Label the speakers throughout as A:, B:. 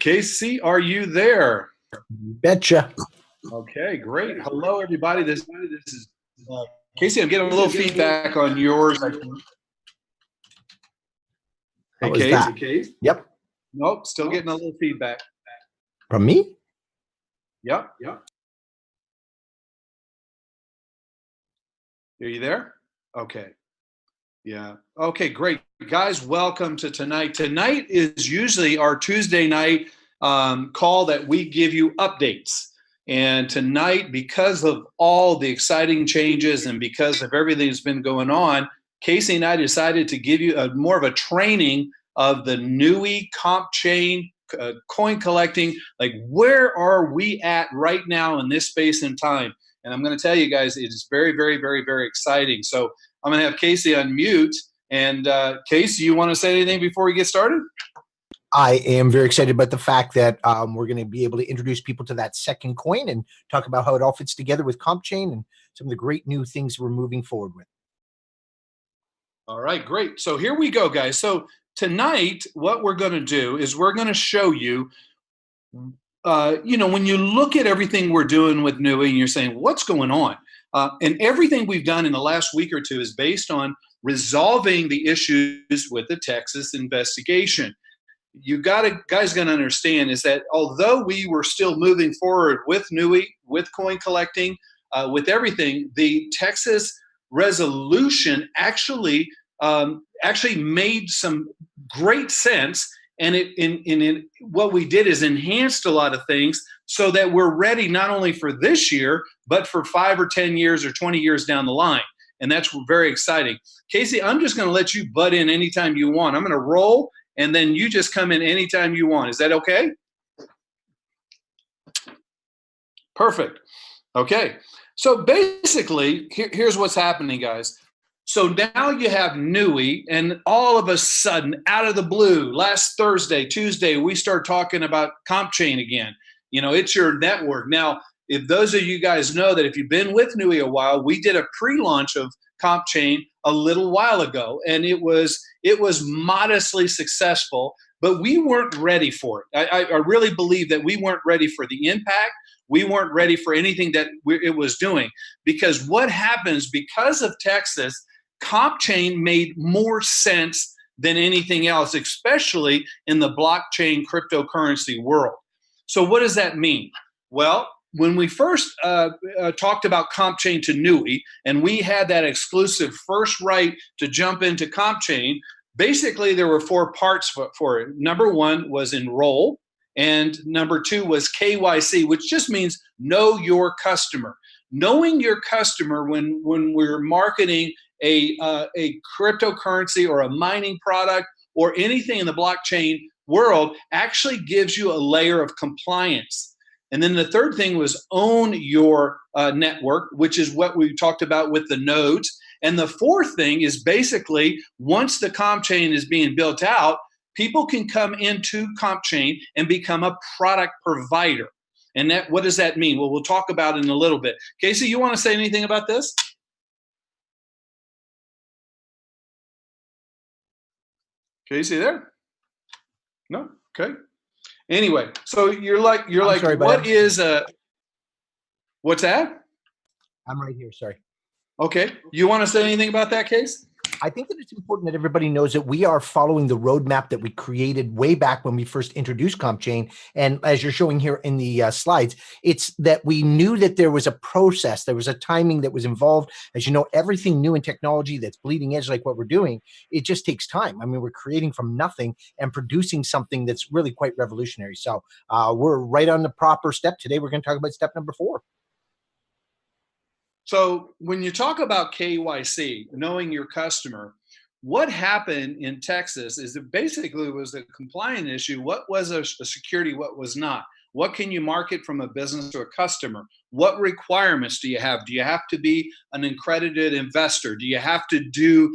A: Casey, are you there?
B: Betcha.
A: Okay, great. Hello, everybody. This is Casey. I'm getting a little feedback on yours. Hey, Casey.
B: Yep.
A: Nope, still getting a little feedback.
B: From me?
A: Yep. Are you there? Okay. Yeah. Okay, great. Guys, welcome to tonight. Tonight is usually our Tuesday night call that we give you updates. And tonight, because of all the exciting changes and because of everything that's been going on, Casey and I decided to give you more of a training of the Nui Compchain coin collecting. Like, where are we at right now in this space and time? And I'm going to tell you guys, it is very, very, very, very exciting. So I'm going to have Casey unmute. And Casey, you want to say anything before we get started?
B: I am very excited about the fact that we're going to be able to introduce people to that second coin and talk about how it all fits together with Compchain and some of the great new things we're moving forward with.
A: All right, great. So here we go, guys. So tonight, what we're going to do is we're going to show you, when you look at everything we're doing with Nui and you're saying, what's going on? And everything we've done in the last week or two is based on resolving the issues with the Texas investigation. You guys got to understand is that although we were still moving forward with Nui, with coin collecting, with everything, the Texas resolution actually made some great sense. And what we did is enhanced a lot of things so that we're ready not only for this year, but for 5 or 10 years or 20 years down the line. And that's very exciting. Casey, I'm just going to let you butt in anytime you want. I'm going to roll, and then you just come in anytime you want. Is that okay? Perfect. Okay. So basically, here's what's happening, guys. So now you have Nui, and all of a sudden, out of the blue, last Thursday, Tuesday, we start talking about Compchain again. It's your network. Now, if those of you guys know that if you've been with Nui a while, we did a pre-launch of Compchain a little while ago, and it was modestly successful, but we weren't ready for it. I really believe that we weren't ready for the impact. We weren't ready for anything that it was doing, because what happens because of Texas, Compchain made more sense than anything else, especially in the blockchain cryptocurrency world. So what does that mean? Well, when we first talked about Compchain to Nui, and we had that exclusive first right to jump into Compchain, basically there were 4 parts for it. Number 1 was enroll, and number 2 was KYC, which just means know your customer. Knowing your customer when we're marketing a cryptocurrency or a mining product or anything in the blockchain world actually gives you a layer of compliance. And then the third thing was own your network, which is what we talked about with the nodes. And the fourth thing is basically once the Compchain is being built out, people can come into Compchain and become a product provider. And what does that mean? Well, we'll talk about it in a little bit. Casey, you want to say anything about this? Casey there? No? Okay. Anyway, so you're like,
B: sorry,
A: what is what's that?
B: I'm right here. Sorry.
A: Okay. You want to say anything about that, Case?
B: I think that it's important that everybody knows that we are following the roadmap that we created way back when we first introduced Compchain. And as you're showing here in the slides, it's that we knew that there was a process, there was a timing that was involved. As you know, everything new in technology that's bleeding edge like what we're doing, it just takes time. I mean, we're creating from nothing and producing something that's really quite revolutionary. So we're right on the proper step. Today, we're going to talk about step number 4.
A: So when you talk about KYC, knowing your customer, what happened in Texas is it basically was a compliance issue. What was a security, what was not? What can you market from a business to a customer? What requirements do you have? Do you have to be an accredited investor? Do you have to do,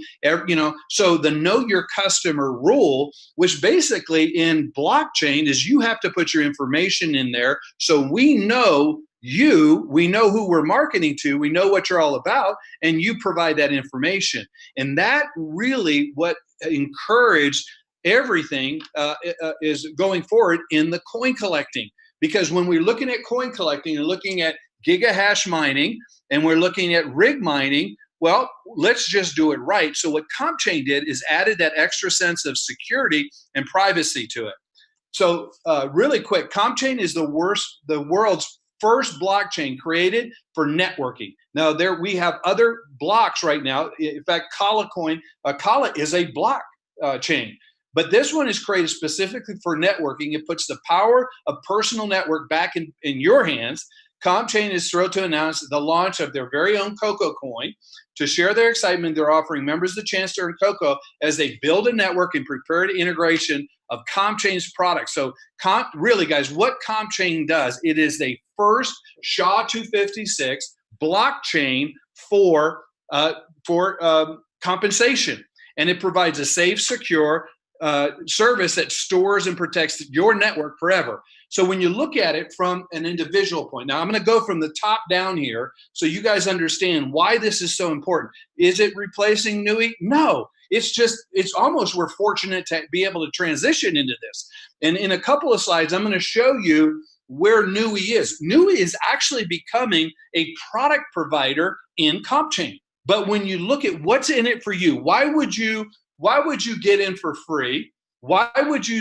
A: so the know your customer rule, which basically in blockchain is you have to put your information in there so we know we know who we're marketing to, we know what you're all about, and you provide that information. And that really what encouraged everything is going forward in the coin collecting. Because when we're looking at coin collecting and looking at gigahash mining and we're looking at rig mining, well, let's just do it right. So what Compchain did is added that extra sense of security and privacy to it. So really quick, Compchain is the world's first blockchain created for networking. Now we have other blocks right now. In fact, Kala is a block chain. But this one is created specifically for networking. It puts the power of personal network back in your hands. Compchain is thrilled to announce the launch of their very own Coco coin. To share their excitement, they're offering members the chance to earn Coco as they build a network and prepare the integration of Compchain's products. So really, guys, what Compchain does, it is the first SHA-256 blockchain for compensation. And it provides a safe, secure service that stores and protects your network forever. So when you look at it from an individual point, now I'm going to go from the top down here so you guys understand why this is so important. Is it replacing Nui? No, it's almost we're fortunate to be able to transition into this. And in a couple of slides, I'm going to show you where Nui is. Nui is actually becoming a product provider in Compchain. But when you look at what's in it for you, why would you get in for free? Why would you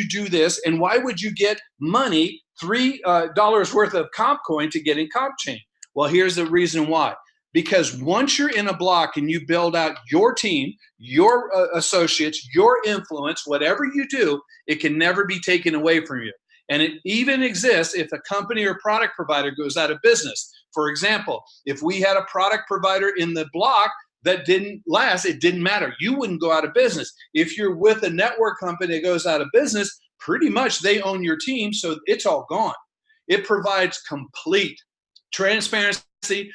A: do this? And why would you get money, $3 worth of comp coin to get in Compchain? Well, here's the reason why. Because once you're in a block and you build out your team, your associates, your influence, whatever you do, it can never be taken away from you. And it even exists if a company or product provider goes out of business. For example, if we had a product provider in the block that didn't last, it didn't matter. You wouldn't go out of business. If you're with a network company that goes out of business, pretty much they own your team, so it's all gone. It provides complete transparency,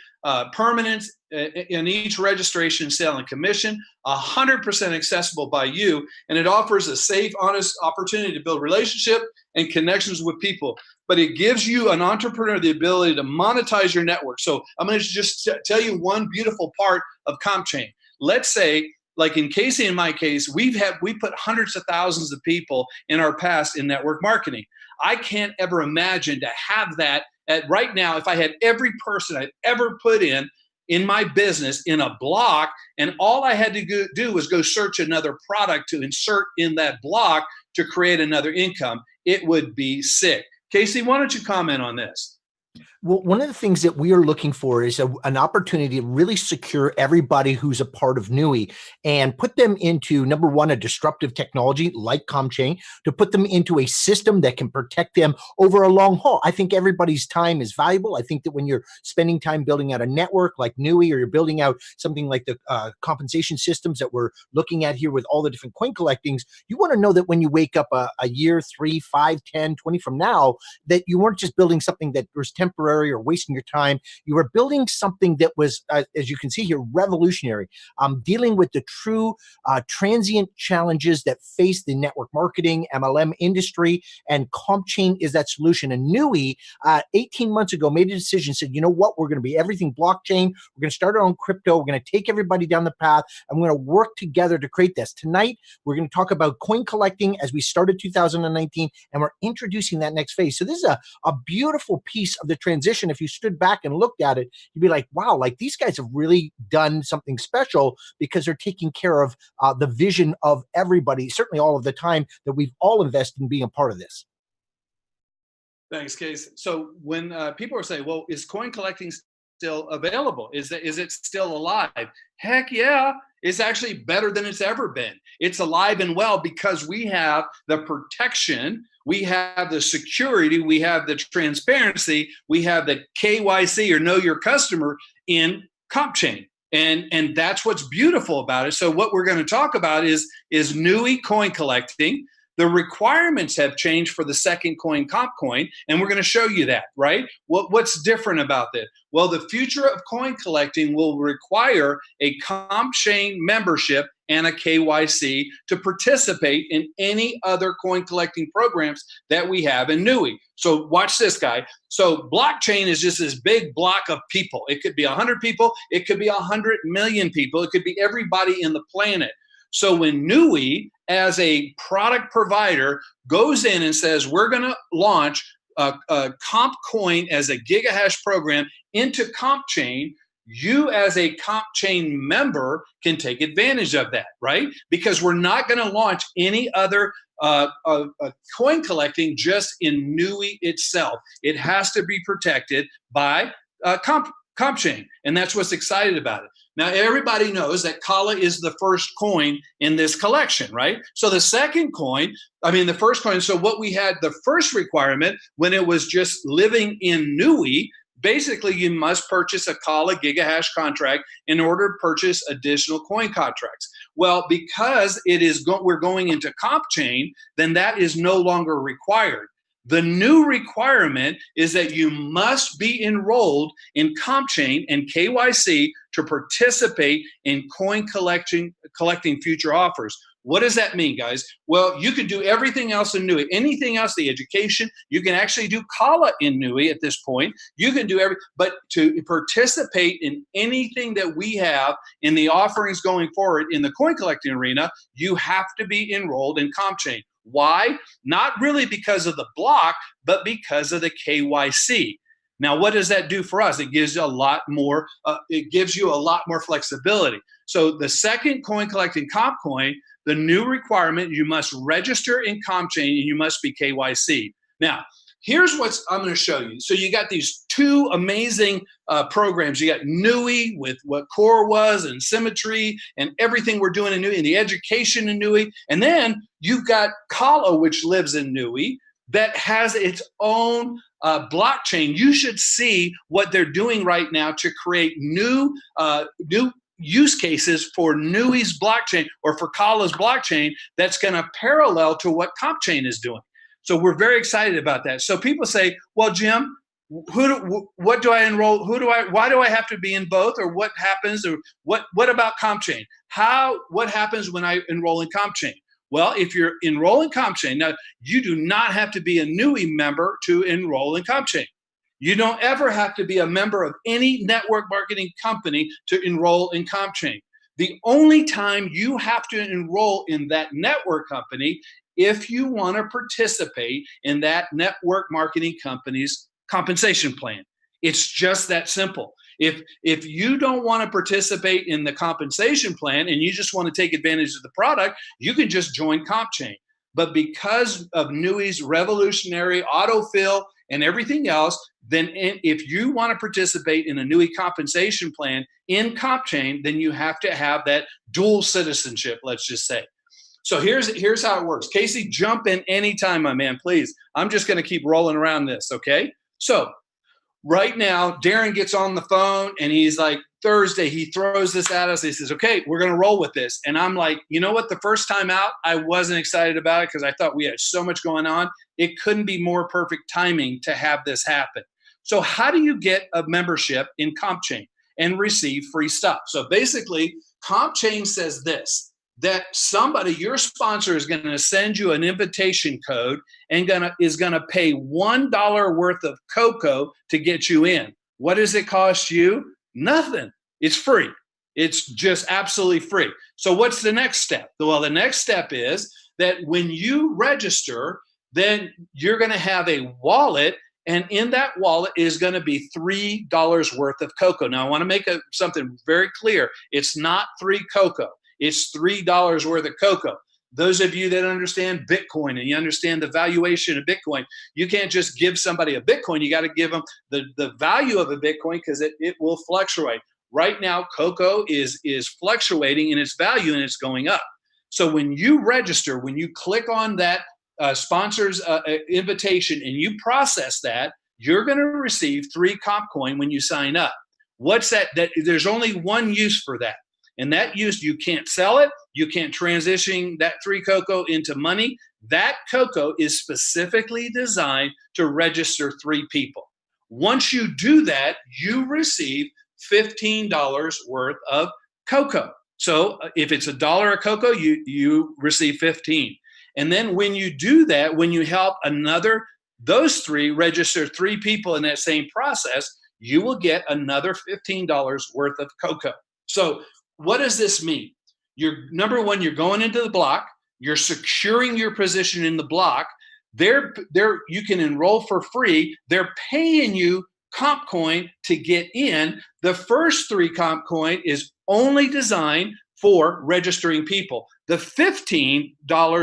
A: permanence in each registration, sale, and commission, 100% accessible by you, and it offers a safe, honest opportunity to build relationship and connections with people. But it gives you, an entrepreneur, the ability to monetize your network. So I'm going to just tell you one beautiful part of Compchain. Let's say, like in Casey and my case, we put hundreds of thousands of people in our past in network marketing. I can't ever imagine to have that right now. If I had every person I'd ever put in my business in a block, and all I had to do was go search another product to insert in that block to create another income, it would be sick. Casey, why don't you comment on this?
B: Well, one of the things that we are looking for is an opportunity to really secure everybody who's a part of Nui and put them into, number one, a disruptive technology like Compchain, to put them into a system that can protect them over a long haul. I think everybody's time is valuable. I think that when you're spending time building out a network like Nui, or you're building out something like the compensation systems that we're looking at here with all the different coin collectings, you want to know that when you wake up a year, 3, 5, 10, 20 from now, that you weren't just building something that was temporary or wasting your time. You were building something that was, as you can see here, revolutionary, dealing with the true transient challenges that face the network marketing, MLM industry, and Compchain is that solution. And Nui, 18 months ago, made a decision, said, you know what, we're going to be everything blockchain. We're going to start our own crypto. We're going to take everybody down the path, and we're going to work together to create this. Tonight, we're going to talk about coin collecting as we started 2019, and we're introducing that next phase. So this is a beautiful piece of the transition. If you stood back and looked at it, you'd be like, wow, like these guys have really done something special, because they're taking care of the vision of everybody, certainly all of the time that we've all invested in being a part of this.
A: Thanks, Case. So when people are saying, well, is coin collecting still available? Is it still alive? Heck yeah. It's actually better than it's ever been. It's alive and well because we have the protection, we have the security, we have the transparency, we have the KYC, or know your customer, in Compchain. And that's what's beautiful about it. So what we're going to talk about is Nui coin collecting. The requirements have changed for the second coin, Compcoin, and we're going to show you that, right? What's different about that? Well, the future of coin collecting will require a Compchain membership and a KYC to participate in any other coin collecting programs that we have in Nui. So watch this, guy. So blockchain is just this big block of people. It could be 100 people. It could be 100 million people. It could be everybody in the planet. So when Nui, as a product provider, goes in and says, we're going to launch a Compcoin as a gigahash program into Compchain, you as a Compchain member can take advantage of that, right? Because we're not going to launch any other coin collecting just in Nui itself. It has to be protected by Compchain, and that's what's excited about it. Now, everybody knows that Kala is the first coin in this collection, right? So the second coin, the first coin, so what we had, the first requirement when it was just living in Nui, basically you must purchase a Kala gigahash contract in order to purchase additional coin contracts. Well, because we're going into Compchain, then that is no longer required. The new requirement is that you must be enrolled in Compchain and KYC to participate in coin collecting future offers. What does that mean, guys? Well, you can do everything else in Nui. Anything else, the education, you can actually do Kala in Nui at this point. You can do but to participate in anything that we have in the offerings going forward in the coin collecting arena, you have to be enrolled in Compchain. Why? Not really because of the block, but because of the KYC. Now, what does that do for us? It gives you a lot more. It gives you a lot more flexibility. So the second coin collecting Compcoin, the new requirement, you must register in Compchain and you must be KYC. Now, here's what I'm going to show you. So you got these two amazing programs. You got Nui with what Core was and Symmetry and everything we're doing in Nui and the education in Nui. And then you've got Kala, which lives in Nui, that has its own blockchain. You should see what they're doing right now to create new use cases for Nui's blockchain or for Kala's blockchain that's going to parallel to what Compchain is doing. So we're very excited about that. So people say, well, Jim, what do I enroll? Why do I have to be in both? Or what happens? Or what about Compchain? What happens when I enroll in Compchain? Well, if you're enrolling Compchain, now you do not have to be a Nui member to enroll in Compchain. You don't ever have to be a member of any network marketing company to enroll in Compchain. The only time you have to enroll in that network company if you want to participate in that network marketing company's compensation plan. It's just that simple. If you don't want to participate in the compensation plan and you just want to take advantage of the product, you can just join Compchain. But because of Nui's revolutionary autofill and everything else, then if you want to participate in a Nui compensation plan in Compchain, then you have to have that dual citizenship, let's just say. So here's how it works. Casey, jump in anytime, my man, please. I'm just going to keep rolling around this, okay? So right now, Darren gets on the phone and he's like, Thursday, he throws this at us. He says, okay, we're going to roll with this. And I'm like, you know what? The first time out, I wasn't excited about it because I thought we had so much going on. It couldn't be more perfect timing to have this happen. So how do you get a membership in Compchain and receive free stuff? So basically, Compchain says this, that somebody, your sponsor, is going to send you an invitation code and is going to pay $1 worth of cocoa to get you in. What does it cost you? Nothing. It's free. It's just absolutely free. So what's the next step? Well, the next step is that when you register, then you're going to have a wallet, and in that wallet is going to be $3 worth of cocoa. Now, I want to make something very clear. It's not free cocoa. It's $3 worth of cocoa. Those of you that understand Bitcoin and you understand the valuation of Bitcoin, you can't just give somebody a Bitcoin. You got to give them the value of a Bitcoin because it will fluctuate. Right now, cocoa is fluctuating in its value and it's going up. So when you register, when you click on that sponsor's invitation and you process that, you're going to receive 3 Compcoin when you sign up. What's that? There's only one use for that. And that use, you can't sell it. You can't transition that 3 cocoa into money. That cocoa is specifically designed to register 3 people. Once you do that, you receive $15 worth of cocoa. So if it's $1 of cocoa, you receive 15. And then when you do that, when you help those 3 register 3 people in that same process, you will get another $15 worth of cocoa. So what does this mean? Number one, you're going into the block. You're securing your position in the block. You can enroll for free. They're paying you Compcoin to get in. The first 3 Compcoin is only designed for registering people. The $15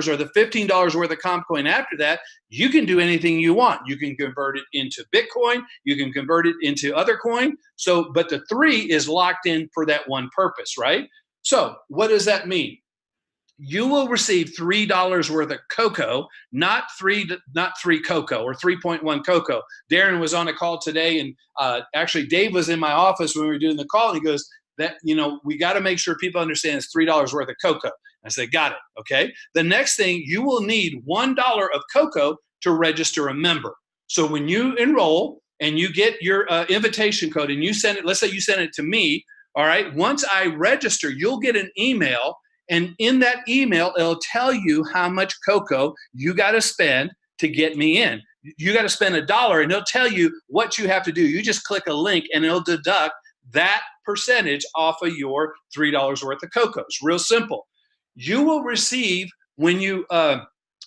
A: or the $15 worth of Compcoin after that, you can do anything you want. You can convert it into Bitcoin. You can convert it into other coin. So, but the 3 is locked in for that one purpose, right? So what does that mean? You will receive $3 worth of cocoa, not three cocoa or 3.1 cocoa. Darren was on a call today, and actually Dave was in my office when we were doing the call. And he goes, "That we got to make sure people understand it's $3 worth of cocoa." I said, "Got it." Okay. The next thing, you will need $1 of cocoa to register a member. So when you enroll and you get your invitation code and you send it, let's say you send it to me. All right. Once I register, you'll get an email. And in that email, it'll tell you how much cocoa you got to spend to get me in. You got to spend $1, and it'll tell you what you have to do. You just click a link, and it'll deduct that percentage off of your $3 worth of cocoa. It's real simple. You will receive, when you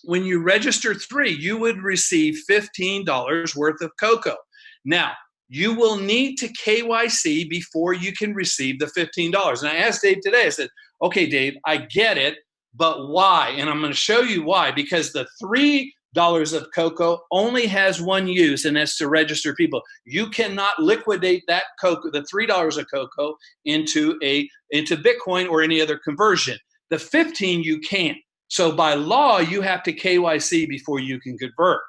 A: register 3, you would receive $15 worth of cocoa. Now, you will need to KYC before you can receive the $15. And I asked Dave today, I said, "Okay, Dave, I get it, but why?" And I'm going to show you why. Because the $3 of cocoa only has one use, and that's to register people. You cannot liquidate that cocoa, the $3 of cocoa, into Bitcoin or any other conversion. The 15 you can. So by law, you have to KYC before you can convert.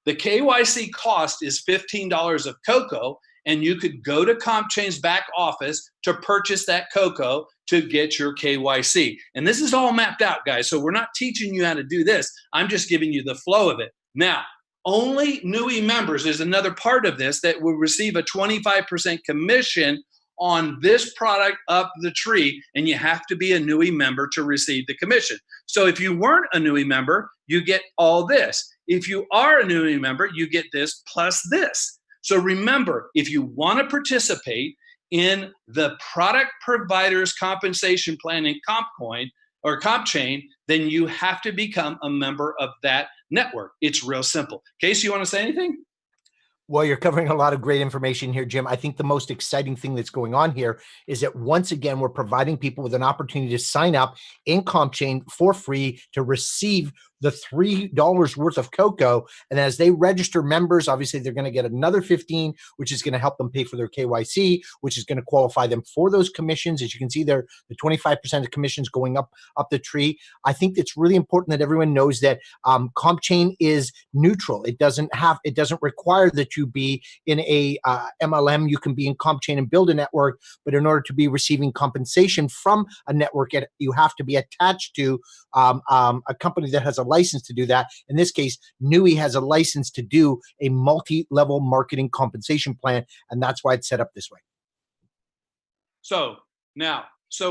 A: The KYC cost is $15 of cocoa, and you could go to Compchain's back office to purchase that cocoa to get your KYC. And this is all mapped out, guys. So we're not teaching you how to do this. I'm just giving you the flow of it. Now, only Nui members is another part of this that will receive a 25% commission on this product up the tree, and you have to be a Nui member to receive the commission. So if you weren't a Nui member, you get all this. If you are a Nui member, you get this plus this. So remember, if you want to participate in the product provider's compensation plan in Compcoin or Compchain, then you have to become a member of that network. It's real simple. Casey, you want to say anything?
B: Well, you're covering a lot of great information here, Jim. I think the most exciting thing that's going on here is that once again, we're providing people with an opportunity to sign up in Compchain for free to receive the $3 worth of cocoa. And as they register members, obviously they're going to get another 15, which is going to help them pay for their KYC, which is going to qualify them for those commissions. As you can see there, the 25% of commissions going up the tree. I think it's really important that everyone knows that Compchain is neutral. It doesn't require that you be in a MLM. You can be in Compchain and build a network, but in order to be receiving compensation from a network, you have to be attached to a company that has a license to do that. In this case, Nui has a license to do a multi-level marketing compensation plan, and that's why it's set up this way.
A: So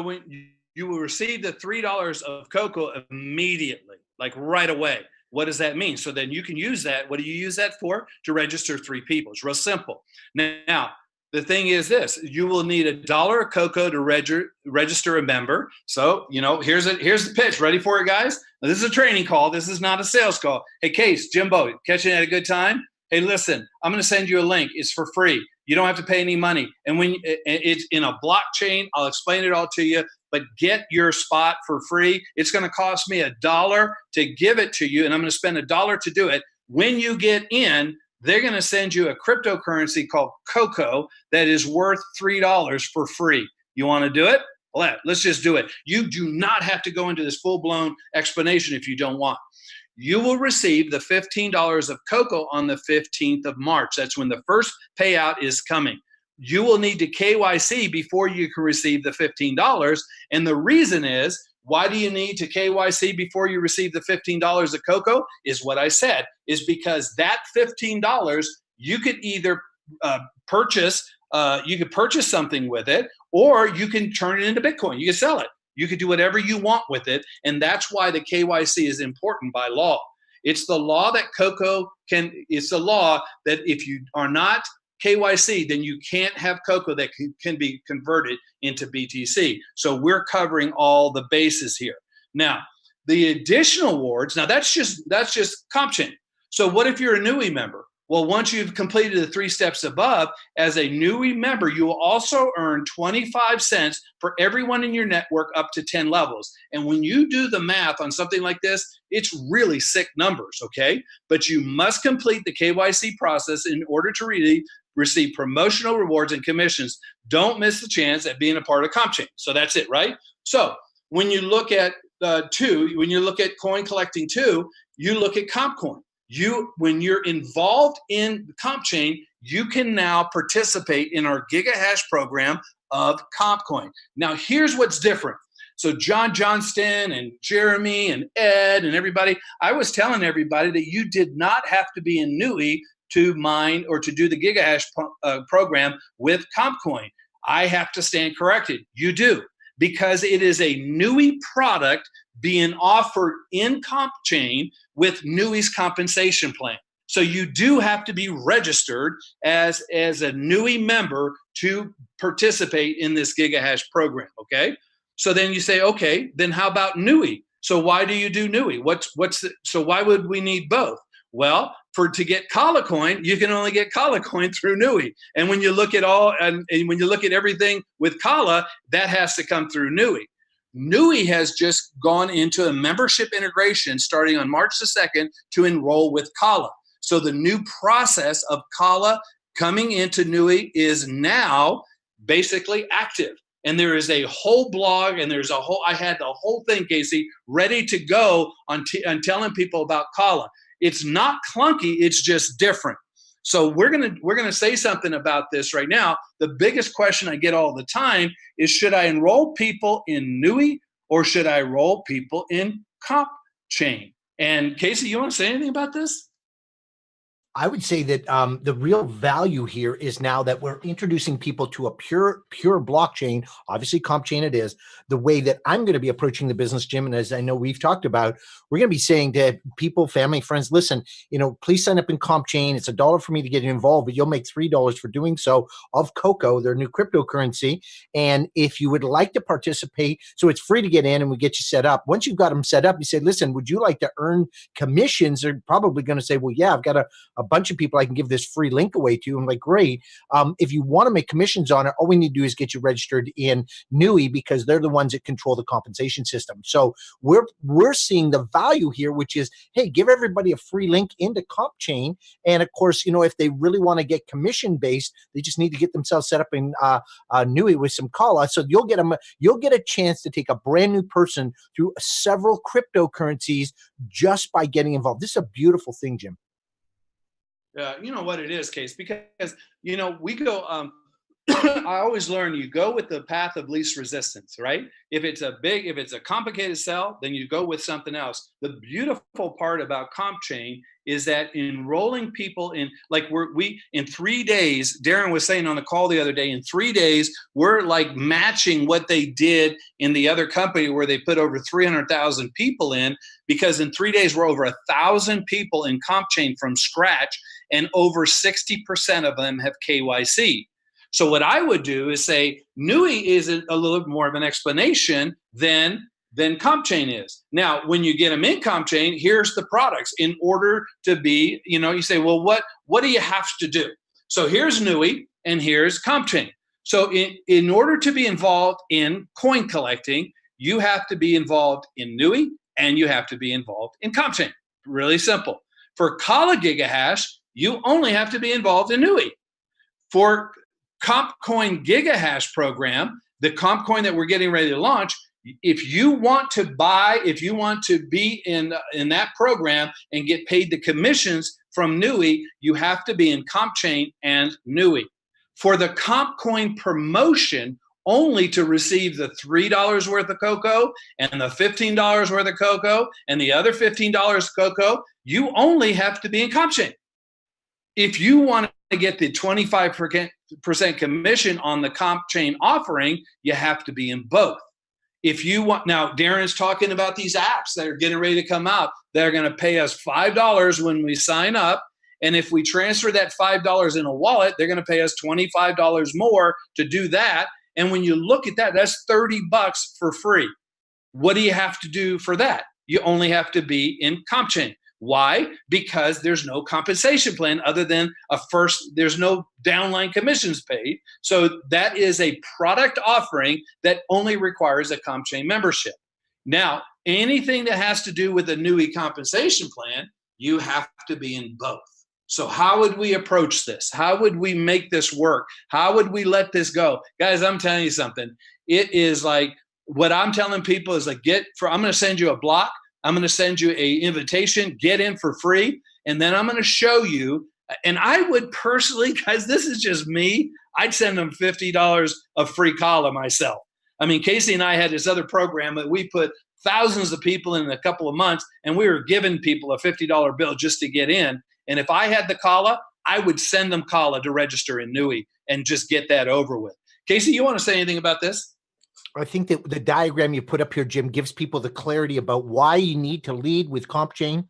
A: when you will receive the $3 of cocoa immediately, like right away. What does that mean? So then you can use that. What do you use that for? To register 3 people. It's real simple. Now, the thing is this: you will need $1 of cocoa to register a member. So, here's the pitch. Ready for it, guys? Now, this is a training call. This is not a sales call. Hey, Case, Jimbo, catching at a good time? Hey, listen, I'm going to send you a link. It's for free. You don't have to pay any money. And when it's in a blockchain, I'll explain it all to you. But get your spot for free. It's going to cost me $1 to give it to you, and I'm going to spend $1 to do it. When you get in, they're going to send you a cryptocurrency called Cocoa that is worth $3 for free. You want to do it? Let's just do it. You do not have to go into this full-blown explanation if you don't want. You will receive the $15 of Cocoa on the 15th of March. That's when the first payout is coming. You will need to KYC before you can receive the $15. And the reason is, why do you need to KYC before you receive the $15 of cocoa? Is what I said, is because that $15, you could either purchase something with it, or you can turn it into Bitcoin. You can sell it. You could do whatever you want with it. And that's why the KYC is important by law. It's the law that it's the law that if you are not KYC, then you can't have cocoa that can be converted into BTC. So we're covering all the bases here. Now, the additional awards, now that's just Compchain. So what if you're a Nui member? Well, once you've completed the 3 steps above, as a Nui member, you will also earn 25 cents for everyone in your network up to 10 levels. And when you do the math on something like this, it's really sick numbers, okay? But you must complete the KYC process in order to receive promotional rewards and commissions. Don't miss the chance at being a part of Compchain. So that's it, right? So when you look at when you look at coin collecting 2, you look at Compcoin. When you're involved in Compchain, you can now participate in our GigaHash program of Compcoin. Now, here's what's different. So John Johnston and Jeremy and Ed and everybody, I was telling everybody that you did not have to be in Nui to mine or to do the GigaHash program with Compcoin. I have to stand corrected. You do, because it is a Nui product being offered in Compchain with Nui's compensation plan. So you do have to be registered as a Nui member to participate in this GigaHash program, okay? So then you say, okay, then how about Nui? So why do you do Nui? So why would we need both? Well, to get Kala coin, you can only get Kala coin through Nui. And when you look at and when you look at everything with Kala, that has to come through Nui. Nui has just gone into a membership integration starting on March the 2nd to enroll with Kala. So the new process of Kala coming into Nui is now basically active. And there is a whole blog and I had the whole thing, Casey, ready to go on telling people about Kala. It's not clunky, it's just different. So we're gonna say something about this right now. The biggest question I get all the time is, should I enroll people in Nui or should I enroll people in Compchain? And Casey, you want to say anything about this?
B: I would say that the real value here is now that we're introducing people to a pure blockchain, obviously Compchain it is, the way that I'm going to be approaching the business, Jim. And as I know we've talked about, we're going to be saying to people, family, friends, listen, please sign up in Compchain. It's $1 for me to get involved, but you'll make $3 for doing so of Coco, their new cryptocurrency. And if you would like to participate, so it's free to get in and we get you set up. Once you've got them set up, you say, listen, would you like to earn commissions? They're probably going to say, well, yeah, I've got a bunch of people I can give this free link away to. I'm like, great. If you want to make commissions on it, all we need to do is get you registered in Nui, because they're the ones that control the compensation system. So we're seeing the value here, which is, hey, give everybody a free link into Compchain. And of course, if they really want to get commission based, they just need to get themselves set up in Nui with some Kala. So you'll get a chance to take a brand new person through several cryptocurrencies just by getting involved. This is a beautiful thing, Jim.
A: You know what it is, Case, because we go I always learn you go with the path of least resistance, right? If it's a complicated sell, then you go with something else. The beautiful part about Compchain is that enrolling people in, like in 3 days, Darren was saying on the call the other day, in 3 days, we're like matching what they did in the other company where they put over 300,000 people in, because in 3 days, we're over 1,000 people in Compchain from scratch, and over 60% of them have KYC. So what I would do is say Nui is a little bit more of an explanation than Compchain is. Now, when you get them in Compchain, here's the products. In order to be, you say, well, what do you have to do? So here's Nui and here's Compchain. So in order to be involved in coin collecting, you have to be involved in Nui and you have to be involved in Compchain. Really simple. For Kala GigaHash, you only have to be involved in Nui. For Compcoin GigaHash program, the Compcoin that we're getting ready to launch, if you want to be in that program and get paid the commissions from Nui, you have to be in Compchain and Nui. For the Compcoin promotion, only to receive the $3 worth of Coco and the $15 worth of Coco and the other $15 Coco, you only have to be in Compchain. If you want to get the 25% commission on the Compchain offering, you have to be in both. If you want, now Darren's talking about these apps that are getting ready to come out. They're going to pay us $5 when we sign up, And if we transfer that $5 in a wallet, they're going to pay us $25 more to do that. And when you look at that, that's $30 for free. What do you have to do for that? You only have to be in Compchain. Why? Because there's no compensation plan other than there's no downline commissions paid. So that is a product offering that only requires a Compchain membership. Now, anything that has to do with a Nui compensation plan, you have to be in both. So how would we approach this? How would we make this work? How would we let this go? Guys, I'm telling you something. It is like, what I'm telling people is like, I'm going to send you a block. I'm going to send you an invitation, get in for free. And then I'm going to show you. And I would personally, guys, this is just me. I'd send them $50 of free calla myself. I mean, Casey and I had this other program that we put thousands of people in a couple of months, and we were giving people a $50 bill just to get in. And if I had the calla, I would send them calla to register in Nui and just get that over with. Casey, you want to say anything about this?
B: I think that the diagram you put up here, Jim, gives people the clarity about why you need to lead with Compchain.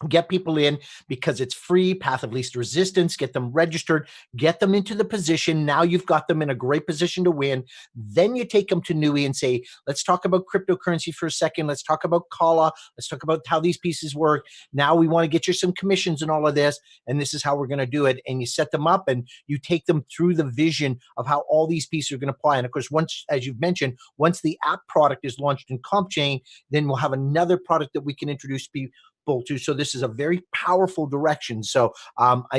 B: Get people in because it's free, path of least resistance, get them registered, get them into the position. Now you've got them in a great position to win. Then you take them to Nui and say, let's talk about cryptocurrency for a second. Let's talk about calla. Let's talk about how these pieces work. Now we want to get you some commissions and all of this. And this is how we're going to do it. And you set them up and you take them through the vision of how all these pieces are going to apply. And of course, once, as you've mentioned, once the app product is launched in Compchain, then we'll have another product that we can introduce people to. So this is a very powerful direction. So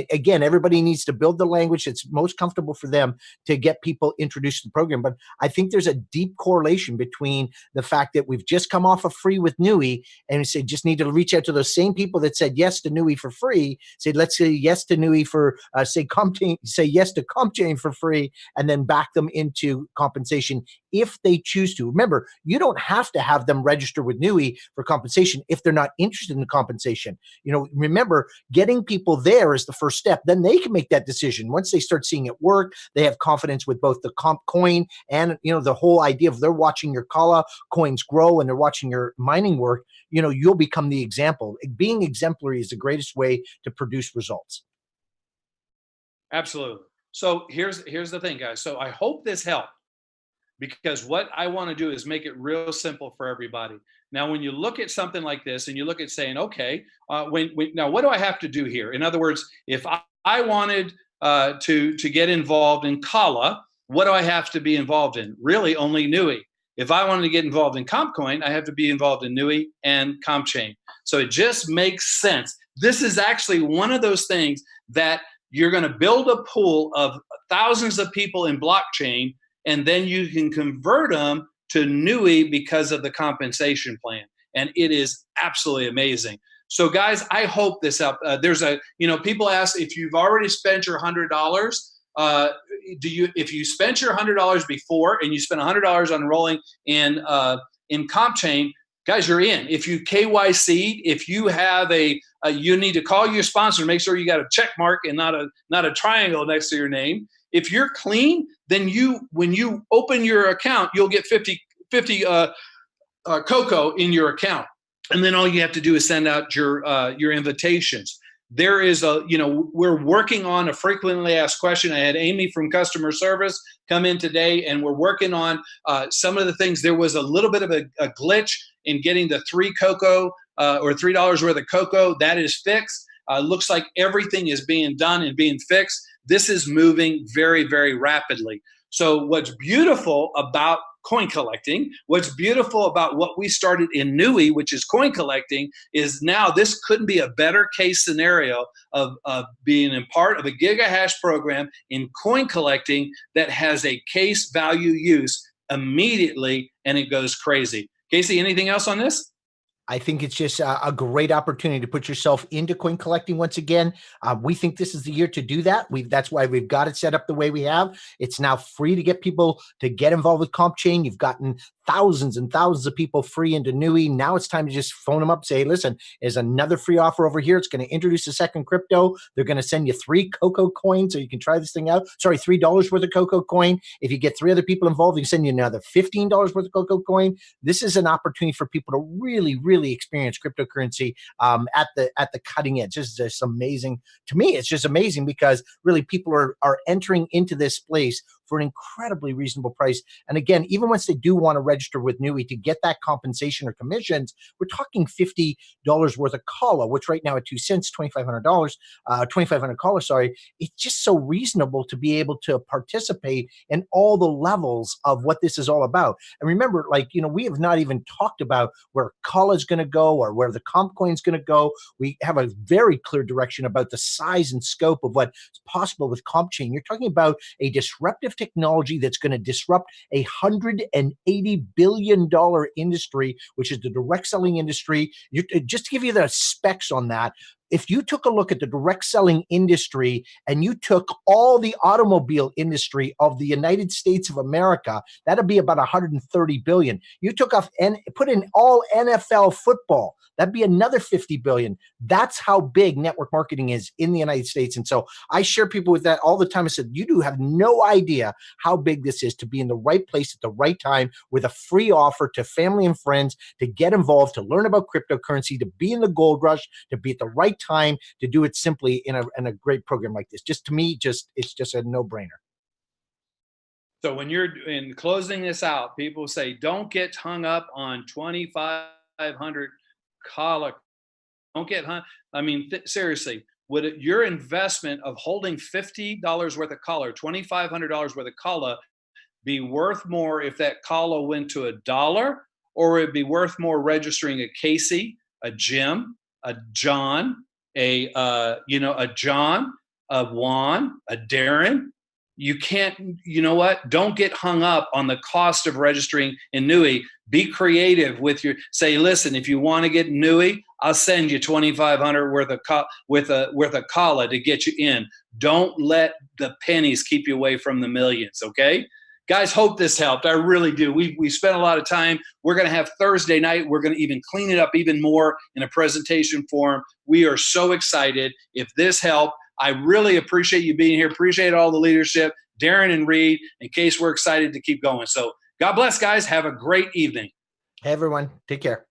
B: again, everybody needs to build the language that's most comfortable for them to get people introduced to the program. But I think there's a deep correlation between the fact that we've just come off of free with Nui, and we say just need to reach out to those same people that said yes to Nui for free. Say let's say yes to Nui for say yes to Compchain for free, and then back them into compensation if they choose to. Remember, you don't have to have them register with Nui for compensation if they're not interested in compensation. You know, remember, getting people there is the first step. Then they can make that decision. Once they start seeing it work, they have confidence with both the comp coin and, you know, the whole idea of they're watching your calla coins grow and they're watching your mining work, you know, you'll become the example. Being exemplary is the greatest way to produce results.
A: Absolutely. So here's the thing, guys. So I hope this helped, because what I want to do is make it real simple for everybody. Now, when you look at something like this and you look at saying, okay, now what do I have to do here? In other words, if I wanted to get involved in calla, what do I have to be involved in? Really only Nui. If I wanted to get involved in Compcoin, I have to be involved in Nui and Compchain. So it just makes sense. This is actually one of those things that you're going to build a pool of thousands of people in blockchain, and then you can convert them to Nui because of the compensation plan. And it is absolutely amazing. So guys, I hope this helped. People ask if you've already spent your $100, if you spent your $100 before and you spent $100 on enrolling in Compchain, guys, you're in. If you KYC'd, if you have you need to call your sponsor to make sure you got a check mark and not a triangle next to your name. If you're clean, then when you open your account, you'll get 50 cocoa in your account. And then all you have to do is send out your invitations. There is we're working on a frequently asked question. I had Amy from customer service come in today, and we're working on some of the things. There was a little bit of a glitch in getting the 3 cocoa or $3 worth of cocoa. That is fixed. Looks like everything is being done and being fixed. This is moving very, very rapidly. So what's beautiful about coin collecting, what's beautiful about what we started in Nui, which is coin collecting, is now this couldn't be a better case scenario of being a part of a gigahash program in coin collecting that has a case value use immediately, and it goes crazy. Casey, anything else on this?
B: I think it's just a great opportunity to put yourself into coin collecting once again. We think this is the year to do that. That's why we've got it set up the way we have. It's now free to get people to get involved with Compchain. You've gotten thousands and thousands of people free into Nui. Now it's time to just phone them up, say, hey, listen, there's another free offer over here. It's going to introduce a second crypto. They're going to send you 3 cocoa coins so you can try this thing out. Sorry, $3 worth of cocoa coin. If you get 3 other people involved, they can send you another $15 worth of cocoa coin. This is an opportunity for people to really really experience cryptocurrency at the cutting edge. This is just amazing. To me, it's just amazing because really people are entering into this place for an incredibly reasonable price. And again, even once they do want to register with Nui to get that compensation or commissions, we're talking $50 worth of kala, which right now at 2 cents, $2,500, 2,500 kala, sorry. It's just so reasonable to be able to participate in all the levels of what this is all about. And remember, like, we have not even talked about where kala is going to go or where the Compcoin is going to go. We have a very clear direction about the size and scope of what's possible with Compchain. You're talking about a disruptive technology that's going to disrupt $180 billion industry, which is the direct selling industry. Just to give you the specs on that, if you took a look at the direct selling industry and you took all the automobile industry of the United States of America, that'd be about 130 billion. You took off and put in all NFL football, that'd be another 50 billion. That's how big network marketing is in the United States. And so I share people with that all the time. I said, you do have no idea how big this is to be in the right place at the right time with a free offer to family and friends to get involved, to learn about cryptocurrency, to be in the gold rush, to be at the right time, to do it simply in a great program like this. Just to me, it's just a no-brainer.
A: So when you're in closing this out, people say, don't get hung up on 2,500 kala. Don't get hung. I mean, seriously, would your investment of holding $50 worth of kala, $2,500 worth of kala, be worth more if that kala went to $1, or it'd be worth more registering a Casey, a Jim, a John, a John, a Juan, a Darren? You can't, don't get hung up on the cost of registering in Nui. Be creative with say, listen, if you want to get Nui, I'll send you 2,500 worth of kala to get you in. Don't let the pennies keep you away from the millions. Okay. Guys, hope this helped. I really do. We spent a lot of time. We're going to have Thursday night. We're going to even clean it up even more in a presentation form. We are so excited. If this helped, I really appreciate you being here. Appreciate all the leadership, Darren and Reed, in case we're excited to keep going. So God bless, guys. Have a great evening.
B: Hey, everyone. Take care.